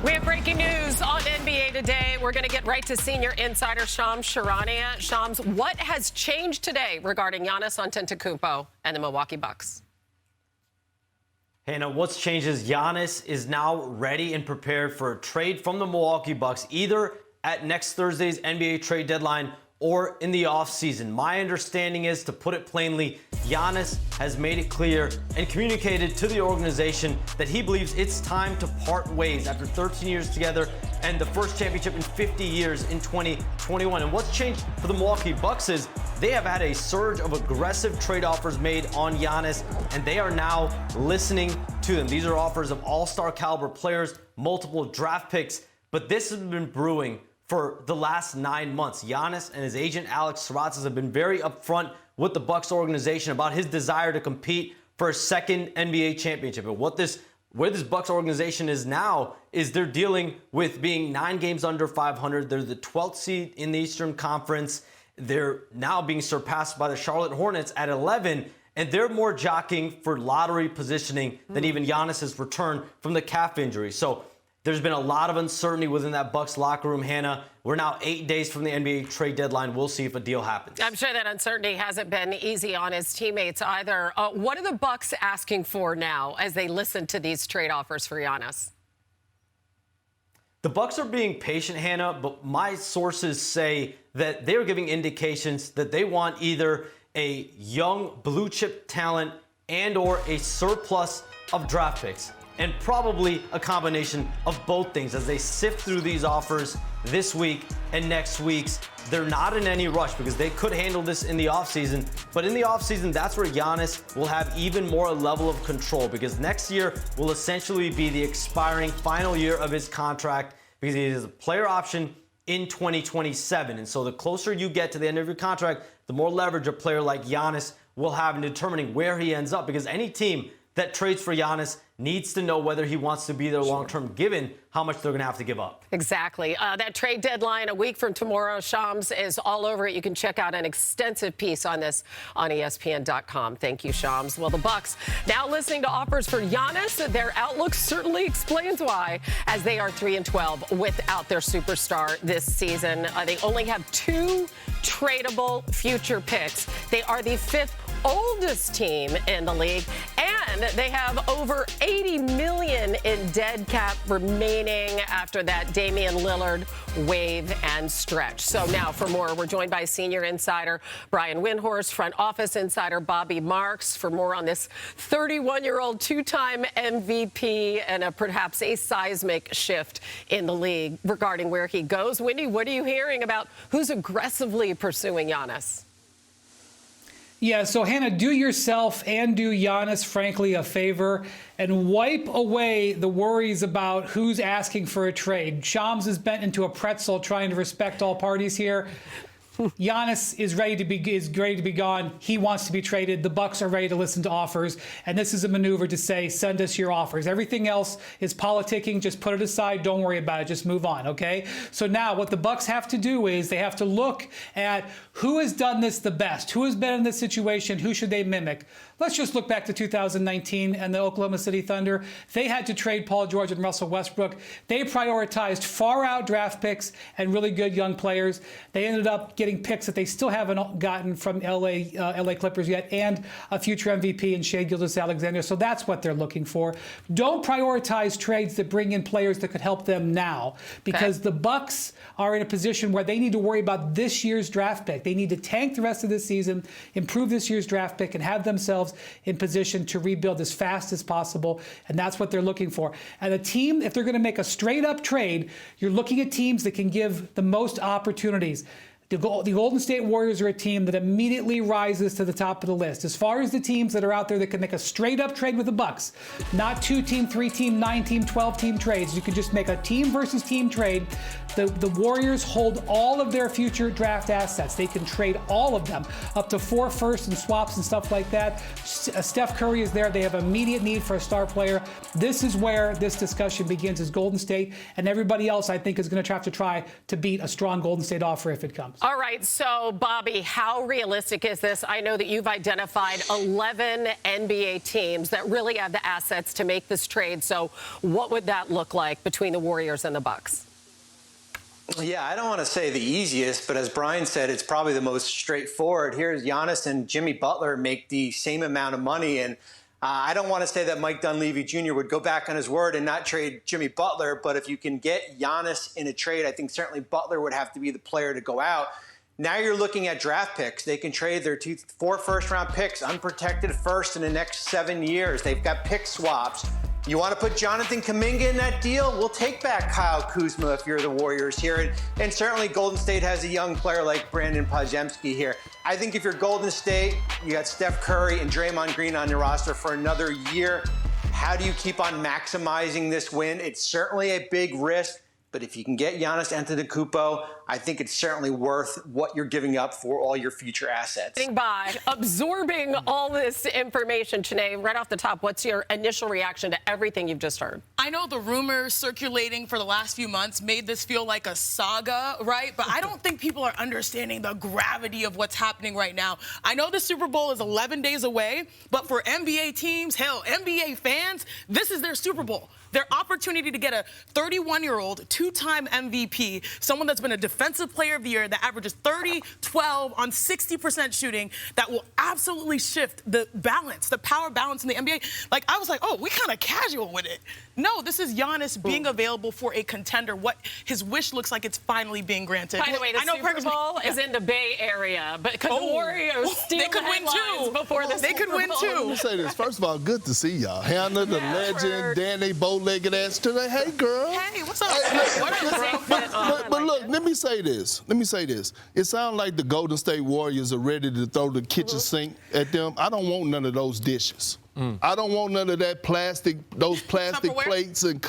We have breaking news on NBA today. We're going to get right to senior insider Shams Charania. Shams, what has changed today regarding Giannis Antetokounmpo and the Milwaukee Bucks? Hannah, what's changed is Giannis is now ready and prepared for a trade from the Milwaukee Bucks, either at next Thursday's NBA trade deadline or in the offseason. My understanding is, to put it plainly, Giannis has made it clear and communicated to the organization that he believes it's time to part ways after 13 years together and the first championship in 50 years in 2021. And what's changed for the Milwaukee Bucks is they have had a surge of aggressive trade offers made on Giannis, and they are now listening to them. These are offers of all-star caliber players, multiple draft picks, but this has been brewing for the last 9 months. Giannis and his agent Alex Saratsas have been very upfront with the Bucks organization about his desire to compete for a second NBA championship. And where this Bucks organization is now is they're dealing with being 9 games under 500. They're the 12th seed in the Eastern Conference. They're now being surpassed by the Charlotte Hornets at 11, and they're more jockeying for lottery positioning than even Giannis's return from the calf injury. So there's been a lot of uncertainty within that Bucks locker room, Hannah. We're now 8 days from the NBA trade deadline. We'll see if a deal happens. I'm sure that uncertainty hasn't been easy on his teammates either. What are the Bucks asking for now as they listen to these trade offers for Giannis? The Bucks are being patient, Hannah, but my sources say that they're giving indications that they want either a young blue chip talent and or a surplus of draft picks, and probably a combination of both things as they sift through these offers this week and next week's. They're not in any rush because they could handle this in the offseason. But in the offseason, that's where Giannis will have even more level of control, because next year will essentially be the expiring final year of his contract, because he has a player option in 2027. And so the closer you get to the end of your contract, the more leverage a player like Giannis will have in determining where he ends up, because any team that trades for Giannis needs to know whether he wants to be there long-term, given how much they're going to have to give up. Exactly. That trade deadline a week from tomorrow, Shams, is all over it. You can check out an extensive piece on this on ESPN.com. Thank you, Shams. Well, the Bucks now listening to offers for Giannis. Their outlook certainly explains why, as they are 3-12 without their superstar this season. They only have 2 tradable future picks. They are the 5th oldest team in the league, and they have over $80 million in dead cap remaining after that Damian Lillard wave and stretch. So now for more, we're joined by senior insider Brian Windhorst, front office insider Bobby Marks for more on this 31-year-old 2-time MVP and perhaps a seismic shift in the league regarding where he goes. Wendy, what are you hearing about who's aggressively pursuing Giannis? Yeah, so Hannah, do yourself and do Giannis, frankly, a favor and wipe away the worries about who's asking for a trade. Shams is bent into a pretzel trying to respect all parties here. Giannis is ready to be gone. He wants to be traded. The Bucks are ready to listen to offers, and this is a maneuver to say, send us your offers. Everything else is politicking. Just put it aside. Don't worry about it. Just move on, okay? So now what the Bucks have to do is they have to look at who has done this the best, who has been in this situation, who should they mimic. Let's just look back to 2019 and the Oklahoma City Thunder. They had to trade Paul George and Russell Westbrook. They prioritized far-out draft picks and really good young players. They ended up getting picks that they still haven't gotten from LA Clippers yet, and a future MVP in Shai Gilgeous-Alexander. So that's what they're looking for. Don't prioritize trades that bring in players that could help them now, because the Bucks are in a position where they need to worry about this year's draft pick. They need to tank the rest of the season, improve this year's draft pick, and have themselves in position to rebuild as fast as possible. And that's what they're looking for. And a team, if they're going to make a straight-up trade, you're looking at teams that can give the most opportunities. The Golden State Warriors are a team that immediately rises to the top of the list. As far as the teams that are out there that can make a straight-up trade with the Bucks, not 2-team, 3-team, 9-team, 12-team trades. You can just make a team versus team trade. The Warriors hold all of their future draft assets. They can trade all of them, up to 4 firsts and swaps and stuff like that. Steph Curry is there. They have immediate need for a star player. This is where this discussion begins, is Golden State, and everybody else, I think, is going to have to try to beat a strong Golden State offer if it comes. All right, so, Bobby, how realistic is this? I know that you've identified 11 NBA teams that really have the assets to make this trade. So what would that look like between the Warriors and the Bucks? Yeah, I don't want to say the easiest, but as Brian said, it's probably the most straightforward. Here's Giannis and Jimmy Butler make the same amount of money, and I don't want to say that Mike Dunleavy Jr. would go back on his word and not trade Jimmy Butler, but if you can get Giannis in a trade, I think certainly Butler would have to be the player to go out. Now you're looking at draft picks. They can trade their 4 first-round picks, unprotected first in the next 7 years. They've got pick swaps. You want to put Jonathan Kuminga in that deal? We'll take back Kyle Kuzma if you're the Warriors here. And certainly Golden State has a young player like Brandon Podziemski here. I think if you're Golden State, you got Steph Curry and Draymond Green on your roster for another year. How do you keep on maximizing this win? It's certainly a big risk. But if you can get Giannis Antetokounmpo, I think it's certainly worth what you're giving up for all your future assets. By absorbing all this information, Chiney, right off the top, what's your initial reaction to everything you've just heard? I know the rumors circulating for the last few months made this feel like a saga, right? But I don't think people are understanding the gravity of what's happening right now. I know the Super Bowl is 11 days away, but for NBA teams, hell, NBA fans, this is their Super Bowl. Their opportunity to get a 31-year-old, 2-time MVP, someone that's been a Defensive Player of the Year that averages 30, 12 on 60% shooting, that will absolutely shift the balance, the power balance in the NBA. Like, I was like, oh, we kind of casual with it. No, this is Giannis being available for a contender. What his wish looks like it's finally being granted. By the way, the Super Bowl is in the Bay Area, but could the Warriors steal they could win too before the They could win too. Let me say this. First of all, good to see y'all. Hannah, the legend, Danny, bow-legged ass today. Hey, girl. Hey, what's up? But look, let me say this. It sounds like the Golden State Warriors are ready to throw the kitchen sink at them. I don't want none of those dishes. I don't want none of that those plastic plates and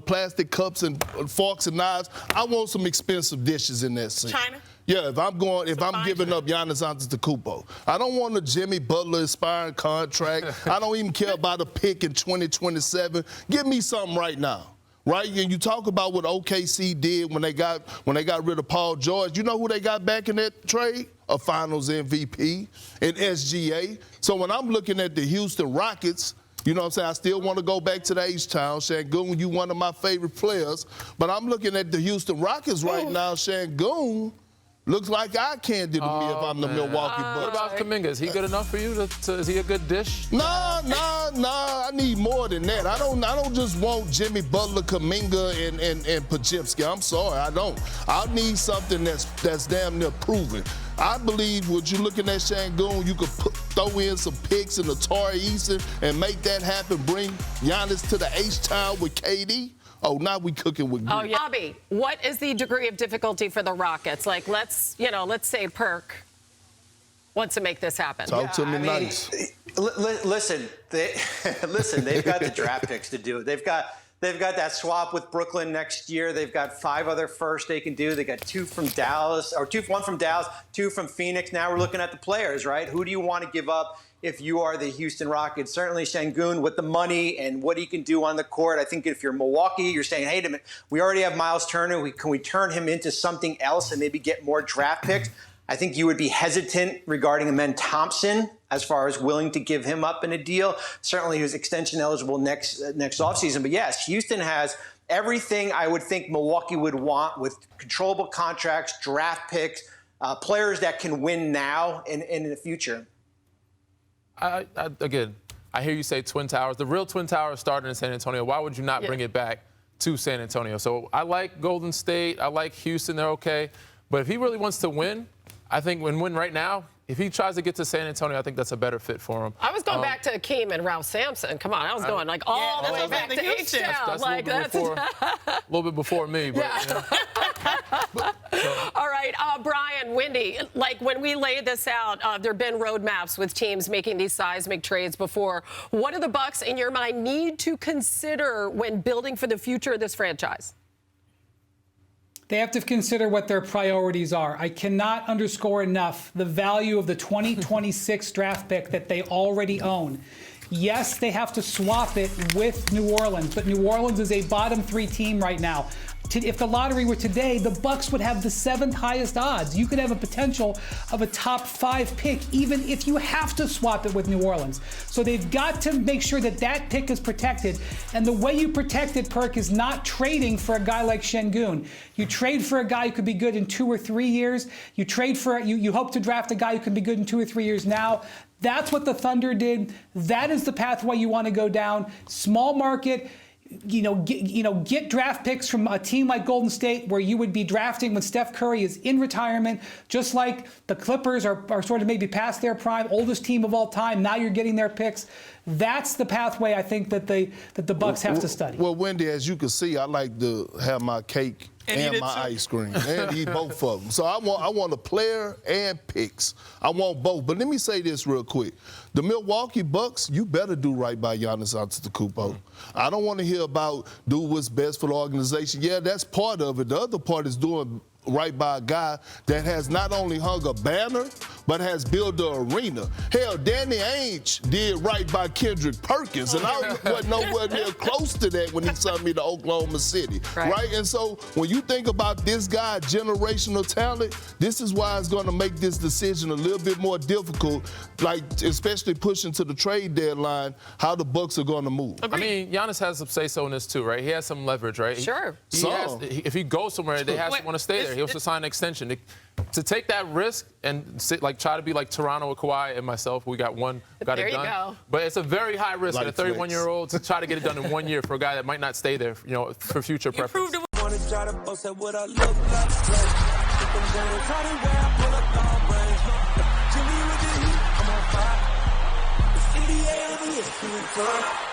plastic cups and forks and knives. I want some expensive dishes in that sink. China? Yeah, if I'm giving up Giannis Antetokounmpo. I don't want a Jimmy Butler expiring contract. I don't even care about a pick in 2027. Give me something right now. Right? And you talk about what OKC did when they got rid of Paul George. You know who they got back in that trade? A Finals MVP and SGA. So when I'm looking at the Houston Rockets, you know what I'm saying? I still want to go back to the H-Town. Shangoon, you one of my favorite players. But I'm looking at the Houston Rockets right now. Shangoon looks like eye candy to me if I'm the Milwaukee Bucks. What about Kuminga? Is he good enough for you? Is he a good dish? Nah. I need more than that. I don't just want Jimmy Butler, Kuminga, and Podziemski. I'm sorry, I don't. I need something that's damn near proven. I believe when you're looking at Shangoon, you could throw in some picks and a Tari Eason and make that happen. Bring Giannis to the H-Town with KD. Oh, now we cooking with. Oh, yeah. Bobby, what is the degree of difficulty for the Rockets? Like, let's say Perk wants to make this happen. Talk to me nice. Listen, they've got the draft picks to do it. They've got that swap with Brooklyn next year. They've got 5 other firsts they can do. They got 2 from Dallas, or 1 from Dallas, 2 from Phoenix. Now we're looking at the players, right? Who do you want to give up if you are the Houston Rockets? Certainly Shangoon with the money and what he can do on the court. I think if you're Milwaukee, you're saying, hey, we already have Miles Turner. Can we turn him into something else and maybe get more draft picks? I think you would be hesitant regarding Amen Thompson as far as willing to give him up in a deal. Certainly he was extension eligible next offseason. But yes, Houston has everything I would think Milwaukee would want with controllable contracts, draft picks, players that can win now and in the future. Again, I hear you say Twin Towers. The real Twin Towers started in San Antonio. Why would you not bring it back to San Antonio? So I like Golden State. I like Houston. They're okay. But if he really wants to win, I think win right now, if he tries to get to San Antonio, I think that's a better fit for him. I was going back to Akeem and Ralph Sampson. Come on, I was going like all the way back to H-Town. That's a little bit before me. But, All right, Brian, Wendy, like when we lay this out, there have been roadmaps with teams making these seismic trades before. What do the Bucks, in your mind, need to consider when building for the future of this franchise? They have to consider what their priorities are. I cannot underscore enough the value of the 2026 draft pick that they already own. Yes, they have to swap it with New Orleans, but New Orleans is a bottom 3 team right now. if the lottery were today, the Bucks would have the 7th highest odds. You could have a potential of a top 5 pick, even if you have to swap it with New Orleans. So they've got to make sure that that pick is protected. And the way you protect it, Perk, is not trading for a guy like Şengün. You trade for a guy who could be good in 2 or 3 years. You trade for, you hope to draft a guy who can be good in 2 or 3 years now. That's what the Thunder did. That is the pathway you want to go down. Small market. Get draft picks from a team like Golden State, where you would be drafting when Steph Curry is in retirement, just like the Clippers are sort of maybe past their prime, oldest team of all time. Now you're getting their picks. That's the pathway I think that the Bucks have to study. Well, Wendy, as you can see, I like to have my cake and my ice cream and eat both of them. So I want a player and picks. I want both. But let me say this real quick. The Milwaukee Bucks, you better do right by Giannis Antetokounmpo. I don't want to hear about do what's best for the organization. Yeah, that's part of it. The other part is doing right by a guy that has not only hung a banner, but has built the arena. Hell, Danny Ainge did right by Kendrick Perkins, and I wasn't nowhere near close to that when he sent me to Oklahoma City, right? And so when you think about this guy, generational talent, this is why it's going to make this decision a little bit more difficult, like especially pushing to the trade deadline, how the Bucks are going to move. I mean, Giannis has some say-so in this too, right? He has some leverage, right? Sure. If he goes somewhere, they have to want to stay there. He wants to sign an extension. To take that risk and try to be like Toronto with Kawhi and myself, we got it done. There you go. But it's a very high risk at a 31-year-old to try to get it done in 1 year for a guy that might not stay there, for future preference. NBA